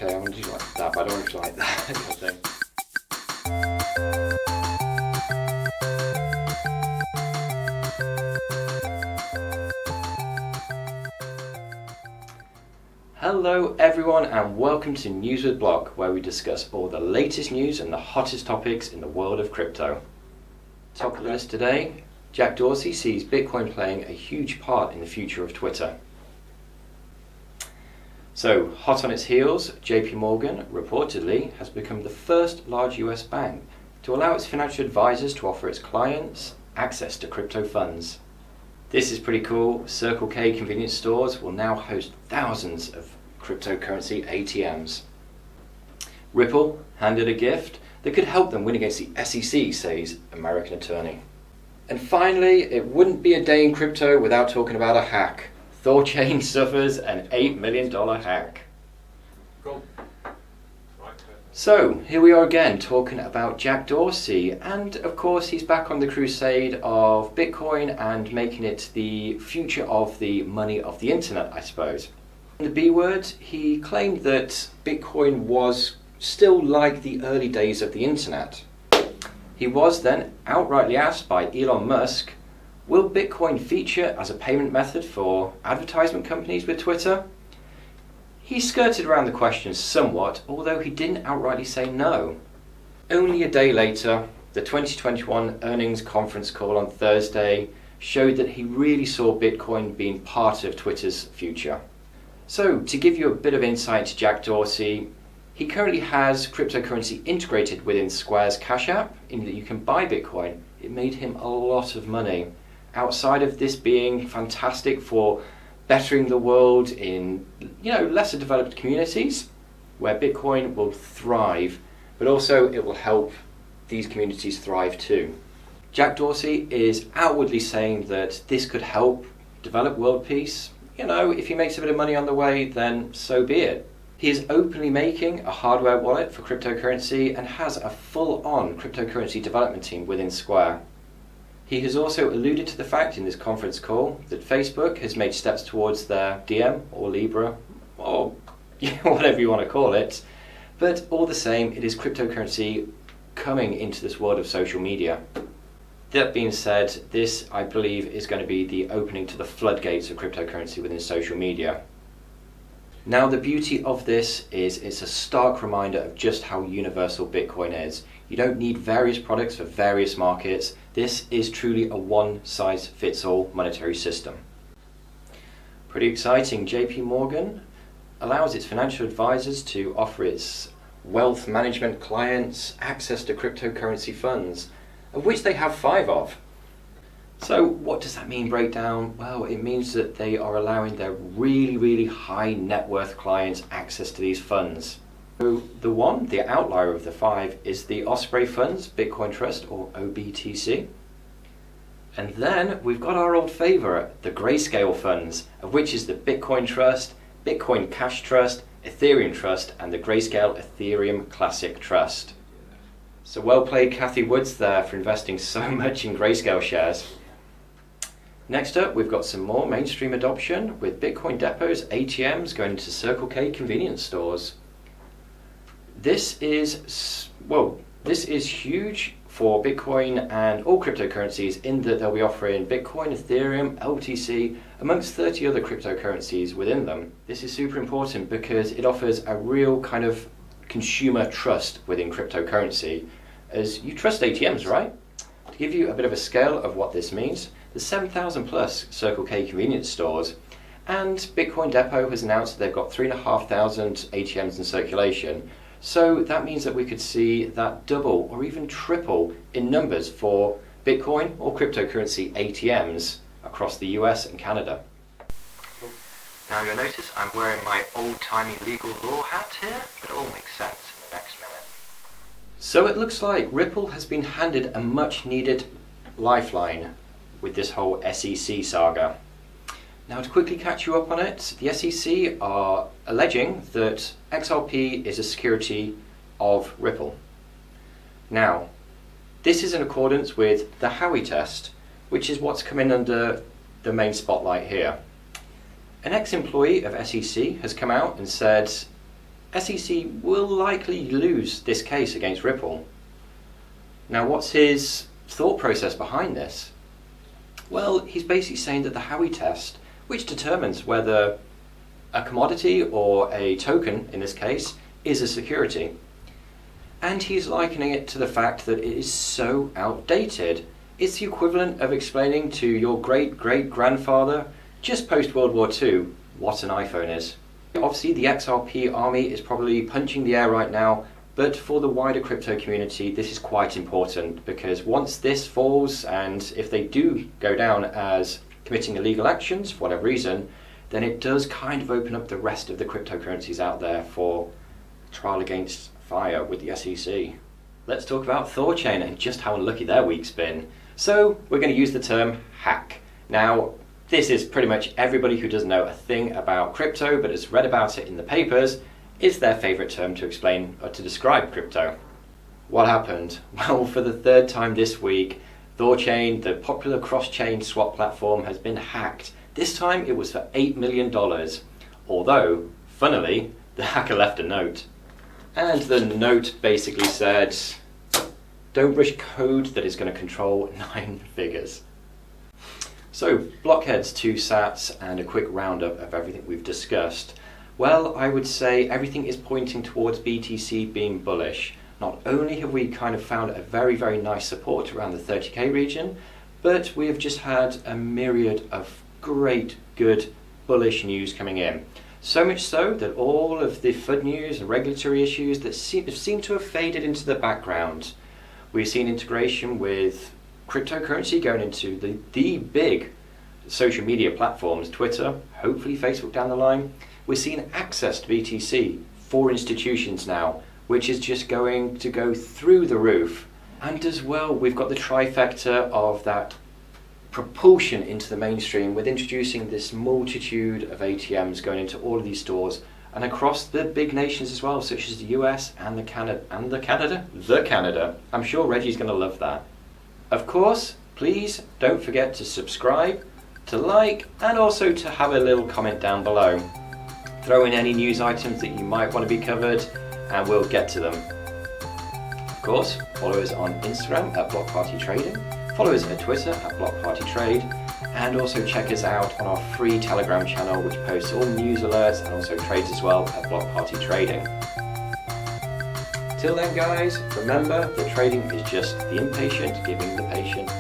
Okay, I'm going to do like that, but I don't want it to like that. Kind of thing. Hello everyone and welcome to News with Block, where we discuss all the latest news and the hottest topics in the world of crypto. Top of the list today, Jack Dorsey sees Bitcoin playing a huge part in the future of Twitter. So, hot on its heels, JP Morgan reportedly has become the first large US bank to allow its financial advisors to offer its clients access to crypto funds. This is pretty cool. Circle K convenience stores will now host thousands of cryptocurrency ATMs. Ripple handed a gift that could help them win against the SEC, says American attorney. And finally, it wouldn't be a day in crypto without talking about a hack. Thorchain suffers an $8 million hack. Cool. So, here we are again talking about Jack Dorsey, and of course he's back on the crusade of Bitcoin and making it the future of the money of the internet, I suppose. In the B word, he claimed that Bitcoin was still like the early days of the internet. He was then outrightly asked by Elon Musk, will Bitcoin feature as a payment method for advertisement companies with Twitter? He skirted around the question somewhat, although he didn't outrightly say no. Only a day later, the 2021 earnings conference call on Thursday showed that he really saw Bitcoin being part of Twitter's future. So, to give you a bit of insight to Jack Dorsey, he currently has cryptocurrency integrated within Square's Cash App, in that you can buy Bitcoin. It made him a lot of money. Outside of this being fantastic for bettering the world in, lesser developed communities where Bitcoin will thrive, but also it will help these communities thrive too. Jack Dorsey is outwardly saying that this could help develop world peace. If he makes a bit of money on the way, then so be it. He is openly making a hardware wallet for cryptocurrency and has a full-on cryptocurrency development team within Square. He has also alluded to the fact in this conference call that Facebook has made steps towards their Diem or Libra or whatever you want to call it, but all the same, it is cryptocurrency coming into this world of social media. That being said, this I believe is going to be the opening to the floodgates of cryptocurrency within social media. Now the beauty of this is it's a stark reminder of just how universal Bitcoin is. You don't need various products for various markets. This is truly a one-size-fits-all monetary system. Pretty exciting. JP Morgan allows its financial advisors to offer its wealth management clients access to cryptocurrency funds, of which they have 5 of. So what does that mean, breakdown? Well, it means that they are allowing their really, really high net worth clients access to these funds. So the outlier of the 5 is the Osprey Funds Bitcoin Trust, or OBTC. And then we've got our old favourite, the Grayscale Funds, of which is the Bitcoin Trust, Bitcoin Cash Trust, Ethereum Trust, and the Grayscale Ethereum Classic Trust. So well played, Cathie Woods there, for investing so much in Grayscale shares. Next up, we've got some more mainstream adoption with Bitcoin depots, ATMs going into Circle K convenience stores. This is huge for Bitcoin and all cryptocurrencies, in that they'll be offering Bitcoin, Ethereum, LTC, amongst 30 other cryptocurrencies within them. This is super important because it offers a real kind of consumer trust within cryptocurrency, as you trust ATMs, right? To give you a bit of a scale of what this means, there's 7,000 plus Circle K convenience stores, and Bitcoin Depot has announced that they've got 3,500 ATMs in circulation. So that means that we could see that double or even triple in numbers for Bitcoin or cryptocurrency ATMs across the US and Canada. Now you'll notice I'm wearing my old-timey legal law hat here, but it all makes sense in the next minute. So it looks like Ripple has been handed a much-needed lifeline with this whole SEC saga. Now to quickly catch you up on it, the SEC are alleging that XRP is a security of Ripple. Now, this is in accordance with the Howey test, which is what's coming under the main spotlight here. An ex-employee of SEC has come out and said SEC will likely lose this case against Ripple. Now, what's his thought process behind this? Well, he's basically saying that the Howey test, which determines whether a commodity or a token, in this case, is a security. And he's likening it to the fact that it is so outdated. It's the equivalent of explaining to your great-great-grandfather, just post-World War II, what an iPhone is. Obviously, the XRP army is probably punching the air right now, but for the wider crypto community, this is quite important, because once this falls, and if they do go down as committing illegal actions for whatever reason, then it does kind of open up the rest of the cryptocurrencies out there for trial against fire with the SEC. Let's talk about Thorchain and just how unlucky their week's been. So we're going to use the term hack. Now, this is pretty much everybody who doesn't know a thing about crypto but has read about it in the papers is their favourite term to explain or to describe crypto. What happened? Well, for the third time this week, Thorchain, the popular cross-chain swap platform, has been hacked. This time it was for $8 million, although, funnily, the hacker left a note. And the note basically said, don't rush code that is going to control 9 figures. So, blockheads, 2 sats, and a quick roundup of everything we've discussed. Well, I would say everything is pointing towards BTC being bullish. Not only have we kind of found a very, very nice support around the 30k region, but we have just had a myriad of great, good, bullish news coming in. So much so that all of the FUD news and regulatory issues that seem to have faded into the background. We've seen integration with cryptocurrency going into the big social media platforms, Twitter, hopefully Facebook down the line. We're seeing access to BTC for institutions now, which is just going to go through the roof. And as well, we've got the trifecta of that propulsion into the mainstream with introducing this multitude of ATMs going into all of these stores and across the big nations as well, such as the US and the Canada. I'm sure Reggie's going to love that. Of course, please don't forget to subscribe, to like, and also to have a little comment down below. Throw in any news items that you might want to be covered, and we'll get to them. Of course, follow us on Instagram at BlockParty Trading, follow us at Twitter at BlockParty Trade, and also check us out on our free Telegram channel, which posts all news alerts and also trades as well at BlockParty Trading. Till then, guys, remember that trading is just the impatient giving the patient